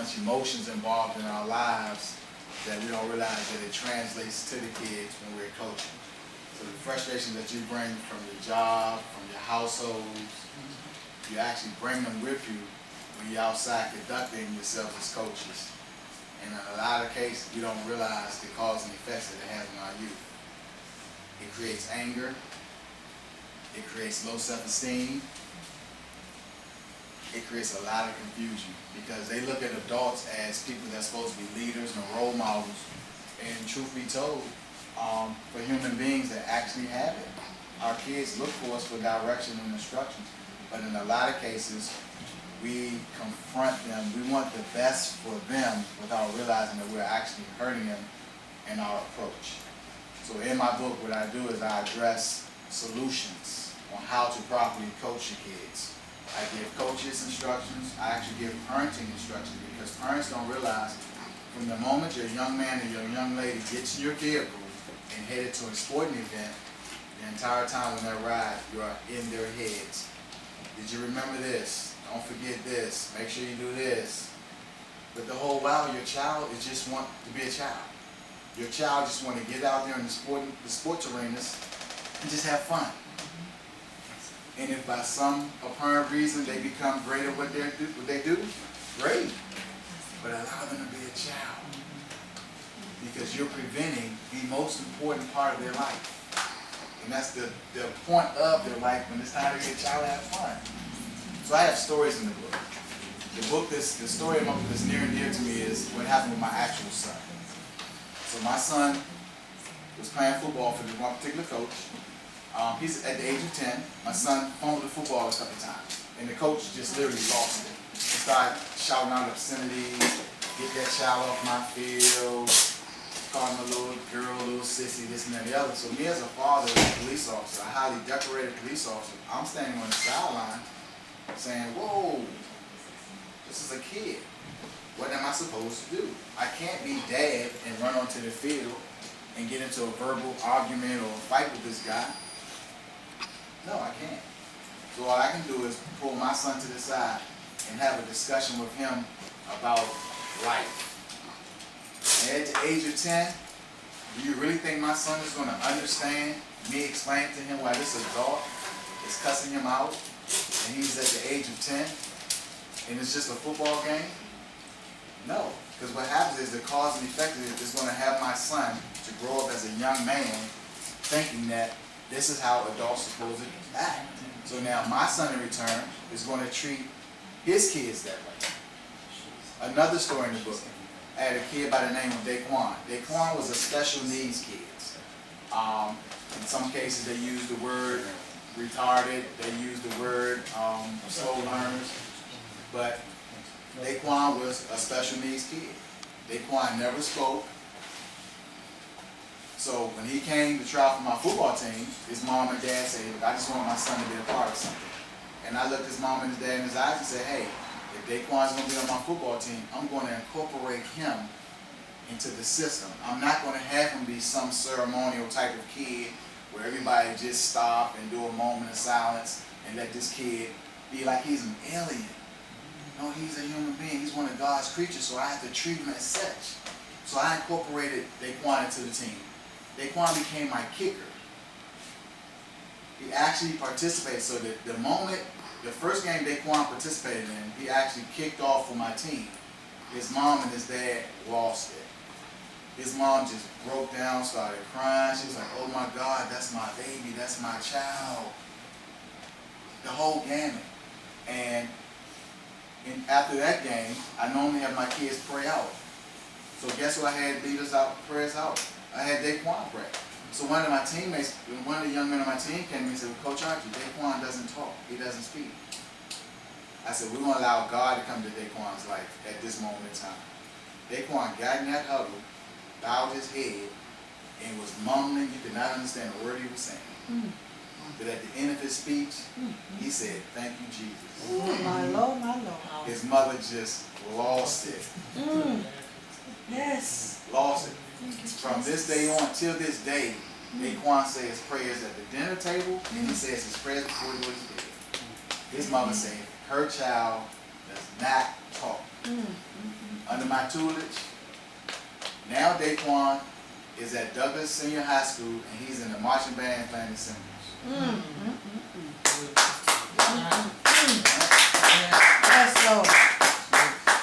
much emotions involved in our lives that we don't realize that it translates to the kids when we're coaching. So the frustrations that you bring from your job, from your households, you actually bring them with you when you're outside conducting yourselves as coaches. And in a lot of cases, we don't realize the cause and effects that it has on our youth. It creates anger. It creates low self-esteem. It creates a lot of confusion because they look at adults as people that's supposed to be leaders and role models. And truth be told, for human beings that actually have it, our kids look for us for direction and instruction. But in a lot of cases, we confront them. We want the best for them without realizing that we're actually hurting them in our approach. So in my book, what I do is I address solutions on how to properly coach your kids. I give coaches instructions. I actually give parenting instructions because parents don't realize from the moment your young man or your young lady gets in your vehicle and headed to a sporting event, the entire time on that ride, you are in their heads. Did you remember this? Don't forget this. Make sure you do this. But the whole while, your child is just want to be a child. Your child just want to get out there in the sports arenas and just have fun. And if by some apparent reason they become great at what they do, great. But allow them to be a child. Because you're preventing the most important part of their life. And that's the point of their life when it's time to get a child to have fun. So I have stories in the book. The story of my book that's near and dear to me is what happened with my actual son. So my son was playing football for this one particular coach. He's at the age of 10. My son fumbled the football a couple times. And the coach just literally lost it. He started shouting out obscenities, get that child off my field, calling a little girl, a little sissy, this and that and the other. So me as a father, as a police officer, a highly decorated police officer, I'm standing on the sideline saying, whoa, this is a kid. What am I supposed to do? I can't be dad and run onto the field and get into a verbal argument or fight with this guy. No, I can't. So all I can do is pull my son to the side and have a discussion with him about life. And at the age of 10, do you really think my son is going to understand me explaining to him why this adult is cussing him out and he's at the age of 10 and it's just a football game? No, because what happens is the cause and effect is going to have my son to grow up as a young man thinking that this is how adults are supposed to act. So now my son in return is going to treat his kids that way. Another story in the book, I had a kid by the name of Daquan. Daquan was a special needs kid. In some cases they use the word retarded, they use the word slow learners, but Daquan was a special needs kid. Daquan never spoke. So when he came to try for my football team, his mom and dad said, look, I just want my son to be a part of something. And I looked his mom and his dad in his eyes and said, hey, if Daquan's going to be on my football team, I'm going to incorporate him into the system. I'm not going to have him be some ceremonial type of kid where everybody just stop and do a moment of silence and let this kid be like he's an alien. No, he's a human being. He's one of God's creatures, so I have to treat him as such. So I incorporated Daquan into the team. Daquan became my kicker. He actually participated. So the moment, the first game Daquan participated in, he actually kicked off for my team. His mom and his dad lost it. His mom just broke down, started crying. She was like, oh my God, that's my baby, that's my child. The whole gamut. And after that game, I normally have my kids pray out. So guess who I had leaders out, prayers out? I had Daquan pray. So one of my teammates, one of the young men on my team came to me and said, well, Coach Archie, Daquan doesn't talk. He doesn't speak. I said, we're going to allow God to come to Daquan's life at this moment in time. Daquan got in that huddle, bowed his head, and was mumbling. You could not understand a word he was saying. Mm-hmm. But at the end of his speech, he said, thank you, Jesus. Ooh, my Lord, my Lord. His mother just lost it. Yes. Lost it. From this day on till this day, Daquan says prayers at the dinner table, and he says his prayers before he goes to bed. His mother said her child does not talk. under my tutelage. Now Daquan is at Douglas Senior High School, and he's in the marching band playing the cymbals. Yes, Lord.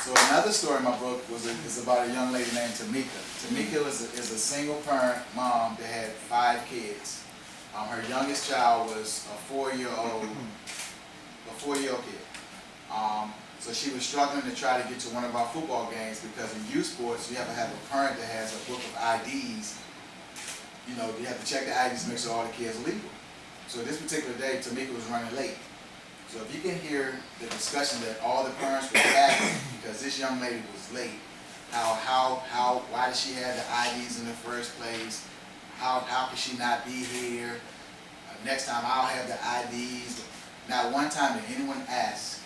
So another story in my book is about a young lady named Tamika. Tamika is a single parent mom that had 5 kids. Her youngest child was a 4-year-old kid. So she was struggling to try to get to one of our football games because in youth sports you have to have a parent that has a book of IDs. You know, you have to check the IDs to make sure all the kids are legal. So this particular day, Tamika was running late. So if you can hear the discussion that all the parents were having because this young lady was late, why did she have the IDs in the first place? How could she not be here? Next time I'll have the IDs. Not one time did anyone ask,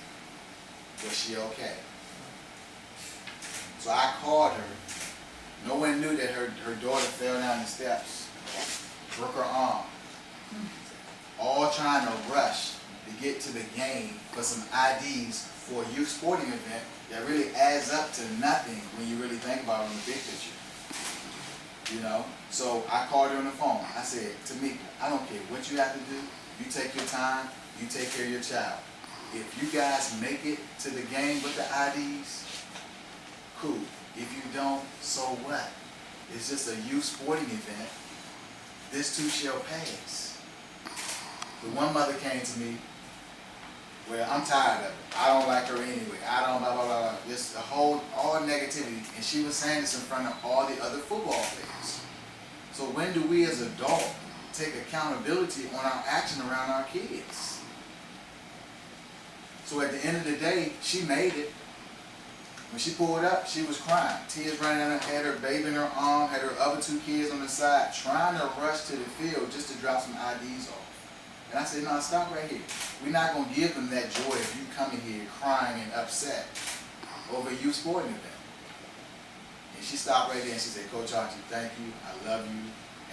was she okay? So I called her. No one knew that her daughter fell down the steps, broke her arm. All trying to rush to get to the game for some IDs for a youth sporting event that really adds up to nothing when you really think about it in the big picture. You know? So I called her on the phone. I said, Tamika, I don't care what you have to do. You take your time. You take care of your child. If you guys make it to the game with the IDs, cool. If you don't, so what? It's just a youth sporting event. This too shall pass. The one mother came to me, well, I'm tired of it. I don't like her anyway. I don't blah, blah, blah, blah. Just all negativity. And she was saying this in front of all the other football players. So when do we as adults take accountability on our action around our kids? So at the end of the day, she made it. When she pulled up, she was crying. Tears running down her head, her baby in her arm, had her other 2 kids on the side, trying to rush to the field just to drop some IDs off. And I said, no, stop right here. We're not going to give them that joy if you come in here crying and upset over a youth sporting event. And she stopped right there and she said, Coach Archie, thank you, I love you,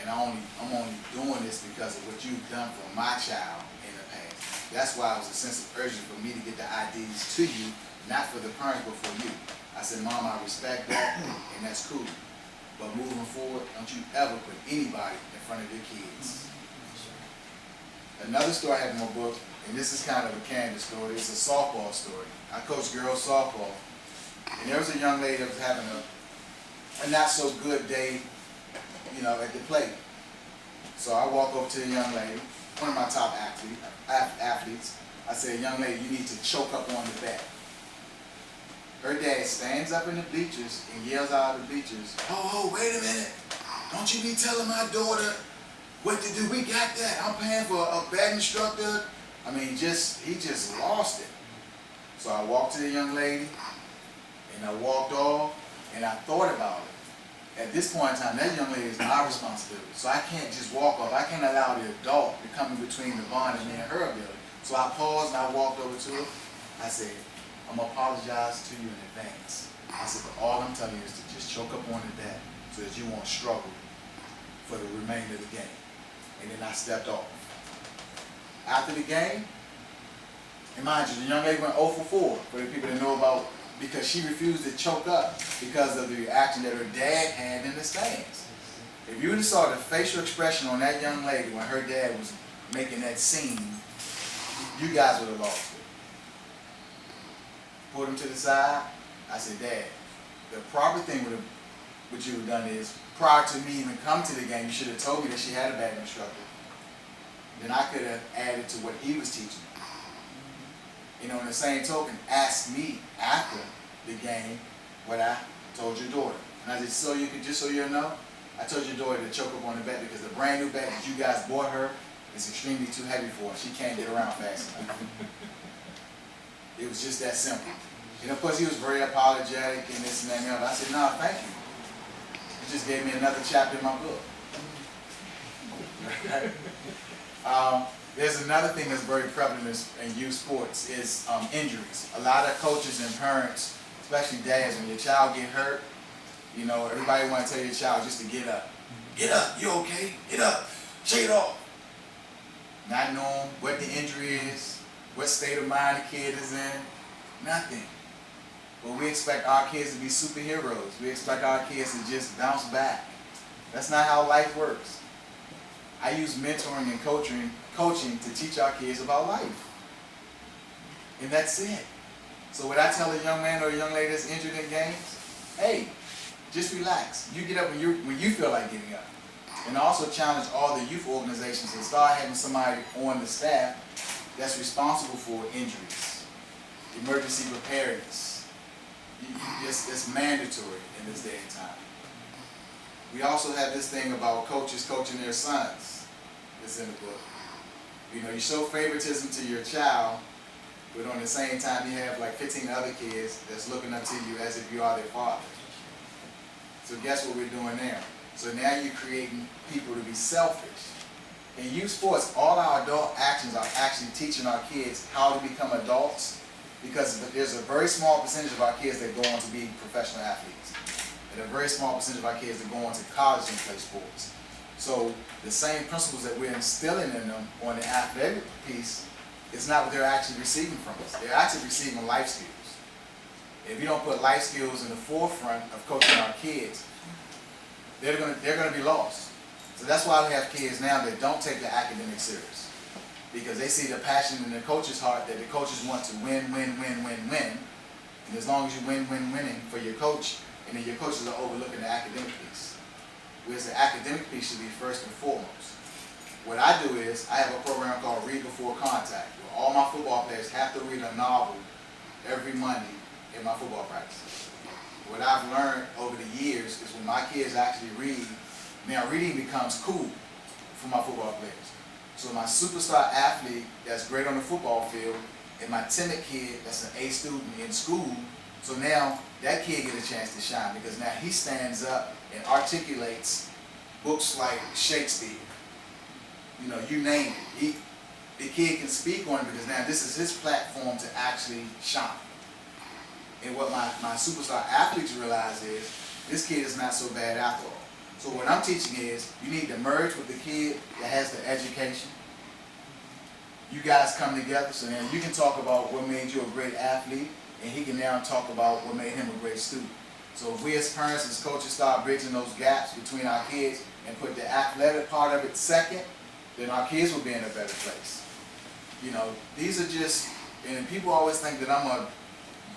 and I'm only doing this because of what you've done for my child in the past. That's why it was a sense of urgency for me to get the IDs to you, not for the parents, but for you. I said, Mom, I respect that, and that's cool. But moving forward, don't you ever put anybody in front of your kids. Another story I have in my book, and this is kind of a candid story, it's a softball story. I coach girls softball, and there was a young lady that was having a not so good day, you know, at the plate. So I walk over to the young lady, one of my top athletes. I said, young lady, you need to choke up on the bat. Her dad stands up in the bleachers and yells out of the bleachers, oh, wait a minute. Don't you be telling my daughter what to do. We got that. I'm paying for a bad instructor. I mean, he just lost it. So I walked to the young lady and I walked off and I thought about it. At this point in time, that young lady is my responsibility. So I can't just walk off. I can't allow the adult to come in between the bond and me and her ability. So I paused and I walked over to her. I said, I'm going to apologize to you in advance. I said, but all I'm telling you is to just choke up on the bat so that you won't struggle for the remainder of the game. And then I stepped off. After the game, and mind you, the young lady went 0 for 4 for the people that know about, because she refused to choke up because of the reaction that her dad had in the stands. If you would have saw the facial expression on that young lady when her dad was making that scene, you guys would have lost it. Pulled him to the side. I said, Dad, the proper thing what you would have done is, prior to me even coming to the game, you should have told me that she had a bad instructor. Then I could have added to what he was teaching. You know, in the same token, ask me after the game what I told your daughter. And I said, just so you know, I told your daughter to choke up on the bat because the brand new bat that you guys bought her is extremely too heavy for her. She can't get around fast enough. It was just that simple. And of course, he was very apologetic and this and that and the other. I said, no, thank you. You just gave me another chapter in my book. There's another thing that's very prevalent in youth sports is injuries. A lot of coaches and parents, especially dads, when your child get hurt, you know, everybody want to tell your child just to get up. Get up, you okay? Get up, shake it off. Not knowing what the injury is, what state of mind the kid is in, nothing. but we expect our kids to be superheroes. We expect our kids to just bounce back. That's not how life works. I use mentoring and coaching to teach our kids about life. And that's it. So when I tell a young man or a young lady that's injured in games, hey, just relax. You get up when you feel like getting up. And I also challenge all the youth organizations to start having somebody on the staff that's responsible for injuries, emergency preparedness. It's mandatory in this day and time. We also have this thing about coaches coaching their sons. It's in the book. You know, you show favoritism to your child, but on the same time you have like 15 other kids that's looking up to you as if you are their father. So guess what we're doing there? So now you're creating people to be selfish. In youth sports, all our adult actions are actually teaching our kids how to become adults, because there's a very small percentage of our kids that go on to be professional athletes, and a very small percentage of our kids that go on to college and play sports. So the same principles that we're instilling in them on the athletic piece is not what they're actually receiving from us. They're actually receiving life skills. If you don't put life skills in the forefront of coaching our kids, they're gonna be lost. So that's why we have kids now that don't take the academics serious, because they see the passion in their coach's heart that the coaches want to win, win, win, win, win. And as long as you win, win, winning for your coach, and then your coaches are overlooking the academic piece. Whereas the academic piece should be first and foremost. What I do is, I have a program called Read Before Contact, where all my football players have to read a novel every Monday in my football practice. What I've learned over the years is when my kids actually read, now reading becomes cool for my football players. So my superstar athlete that's great on the football field, and my timid kid that's an A student in school, so now that kid gets a chance to shine, because now he stands up and articulates books like Shakespeare. You know, you name it. The kid can speak on it because now this is his platform to actually shine. And what my superstar athletes realize is, this kid is not so bad after all. So what I'm teaching is, you need to merge with the kid that has the education. You guys come together, so then you can talk about what made you a great athlete, and he can now talk about what made him a great student. So if we as parents, as coaches, start bridging those gaps between our kids and put the athletic part of it second, then our kids will be in a better place. You know, these are just, and people always think that I'm a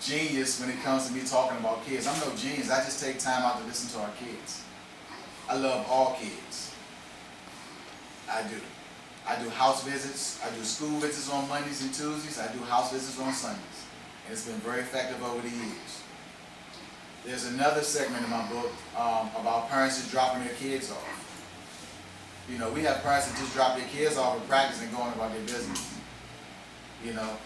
genius when it comes to me talking about kids. I'm no genius. I just take time out to listen to our kids. I love all kids. I do. I do house visits. I do school visits on Mondays and Tuesdays. I do house visits on Sundays. And it's been very effective over the years. There's another segment in my book about parents just dropping their kids off. You know, we have parents that just drop their kids off in practice and going about their business. You know,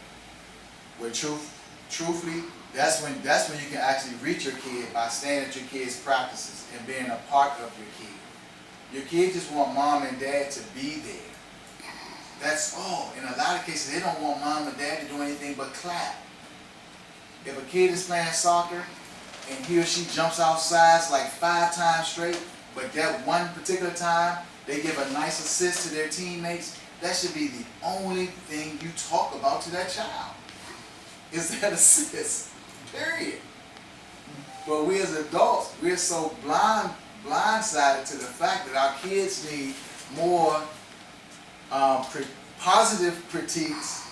where truthfully, that's when you can actually reach your kid by staying at your kid's practices and being a part of your kid. Your kid just want mom and dad to be there. That's all. In a lot of cases, they don't want mom and dad to do anything but clap. If a kid is playing soccer and he or she jumps out sides like 5 times straight, but that one particular time they give a nice assist to their teammates, that should be the only thing you talk about to that child, is that assist, period. But we as adults, we're so blindsided to the fact that our kids need more positive critiques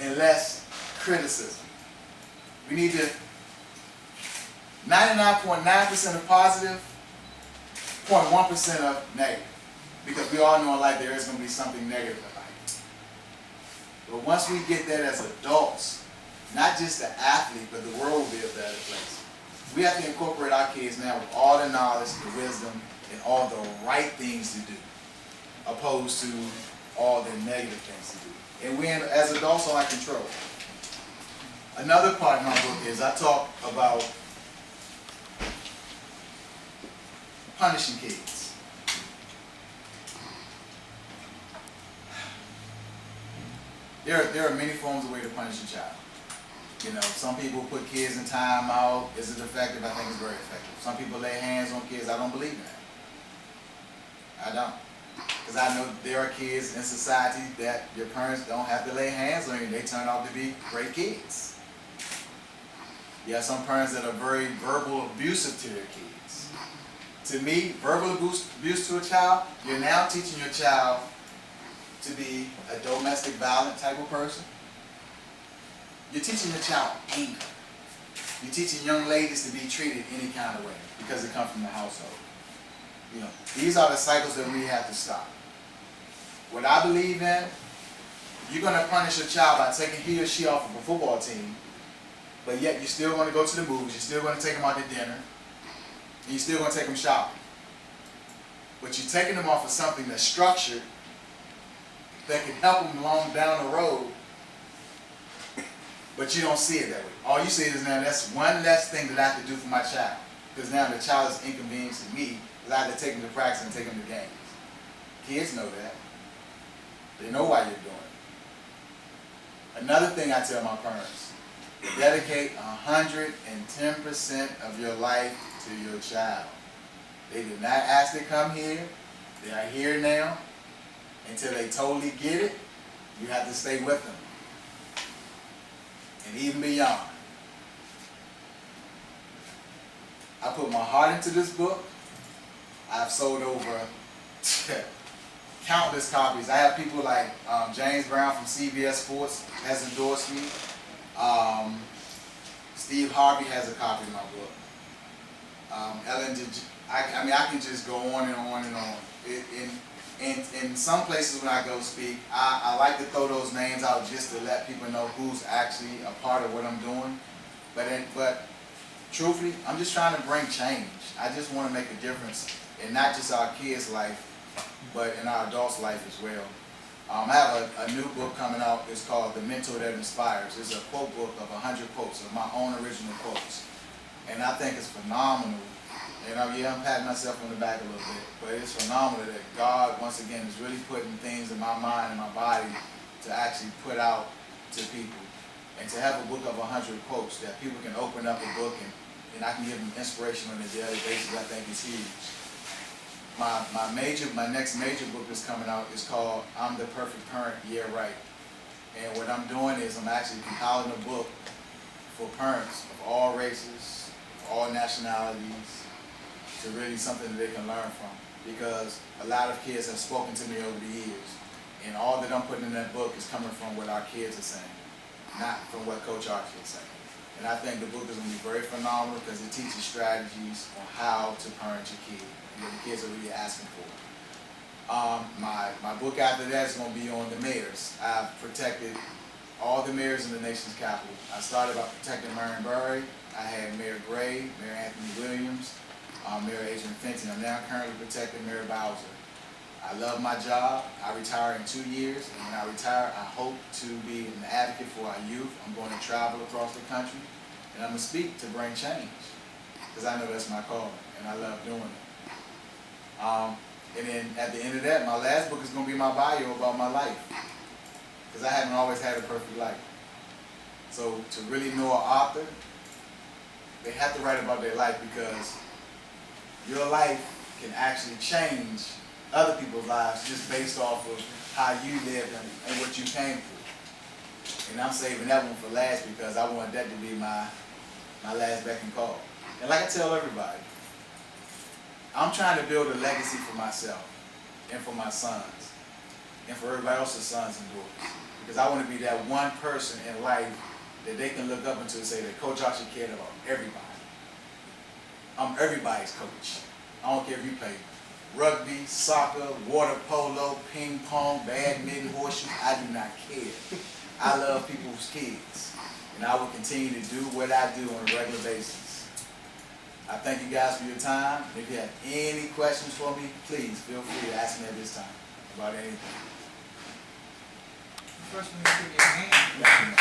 and less criticism. We need to 99.9% of positive, 0.1% of negative. Because we all know in life there is going to be something negative in life. But once we get that as adults, not just the athlete, but the world will be a better place. We have to incorporate our kids now with all the knowledge, the wisdom, and all the right things to do, opposed to all the negative things to do. And we, as adults, are in control. Another part of my book is I talk about punishing kids. There are many forms of way to punish a child. You know, some people put kids in time out. Is it effective? I think it's very effective. Some people lay hands on kids. I don't believe in that. I don't. Because I know there are kids in society that your parents don't have to lay hands on you. They turn out to be great kids. You have some parents that are very verbal abusive to their kids. To me, verbal abuse to a child, you're now teaching your child to be a domestic violent type of person. You're teaching your child anger. You're teaching young ladies to be treated any kind of way because they come from the household. You know, these are the cycles that we have to stop. What I believe in, you're going to punish your child by taking he or she off of a football team, but yet you're still going to go to the movies, you're still going to take them out to dinner, and you're still going to take them shopping. But you're taking them off of something that's structured, that can help them along down the road, but you don't see it that way. All you see is now that's one less thing that I have to do for my child, because now the child is inconveniencing me, because I have to take them to practice and take them to games. Kids know that. They know why you're doing it. Another thing I tell my parents, dedicate 110% of your life to your child. They did not ask to come here. They are here now. Until they totally get it, you have to stay with them. And even beyond. I put my heart into this book. I've sold over countless copies. I have people like James Brown from CBS Sports has endorsed me. Steve Harvey has a copy of my book. I can just go on and on and on. In some places when I go speak, I like to throw those names out just to let people know who's actually a part of what I'm doing. But truthfully, I'm just trying to bring change. I just want to make a difference in not just our kids' life, but in our adults' life as well. I have a new book coming out. It's called The Mentor That Inspires. It's a quote book of 100 quotes of my own original quotes. And I think it's phenomenal. And I'm patting myself on the back a little bit, but it's phenomenal that God, once again, is really putting things in my mind and my body to actually put out to people. And to have a book of 100 quotes that people can open up a book and I can give them inspiration on a daily basis, I think is huge. My next major book that's coming out is called I'm the Perfect Parent, Yeah Right. And what I'm doing is I'm actually compiling a book for parents of all races, of all nationalities, to really something that they can learn from. Because a lot of kids have spoken to me over the years, and all that I'm putting in that book is coming from what our kids are saying, not from what Coach Archie is saying. And I think the book is going to be very phenomenal because it teaches strategies on how to parent your kid, and what the kids are really asking for. My book after that is going to be on the mayors. I've protected all the mayors in the nation's capital. I started by protecting Marion Barry. I had Mayor Gray, Mayor Anthony Williams, Mayor Adrian Fenton. I'm now currently protecting Mayor Bowser. I love my job. I retire in 2 years, and when I retire, I hope to be an advocate for our youth. I'm going to travel across the country, and I'm going to speak to bring change, because I know that's my calling, and I love doing it. And then at the end of that, my last book is going to be my bio about my life, because I haven't always had a perfect life. So to really know an author, they have to write about their life, because your life can actually change other people's lives just based off of how you lived and what you came through. And I'm saving that one for last because I want that to be my last beck and call. And like I tell everybody, I'm trying to build a legacy for myself and for my sons and for everybody else's sons and daughters. Because I want to be that one person in life that they can look up into and say that Coach Archie cared about everybody. I'm everybody's coach. I don't care if you play rugby, soccer, water polo, ping pong, badminton, horseshoe. I do not care. I love people's kids. And I will continue to do what I do on a regular basis. I thank you guys for your time. If you have any questions for me, please feel free to ask me at this time about anything. First, let me give you a hand.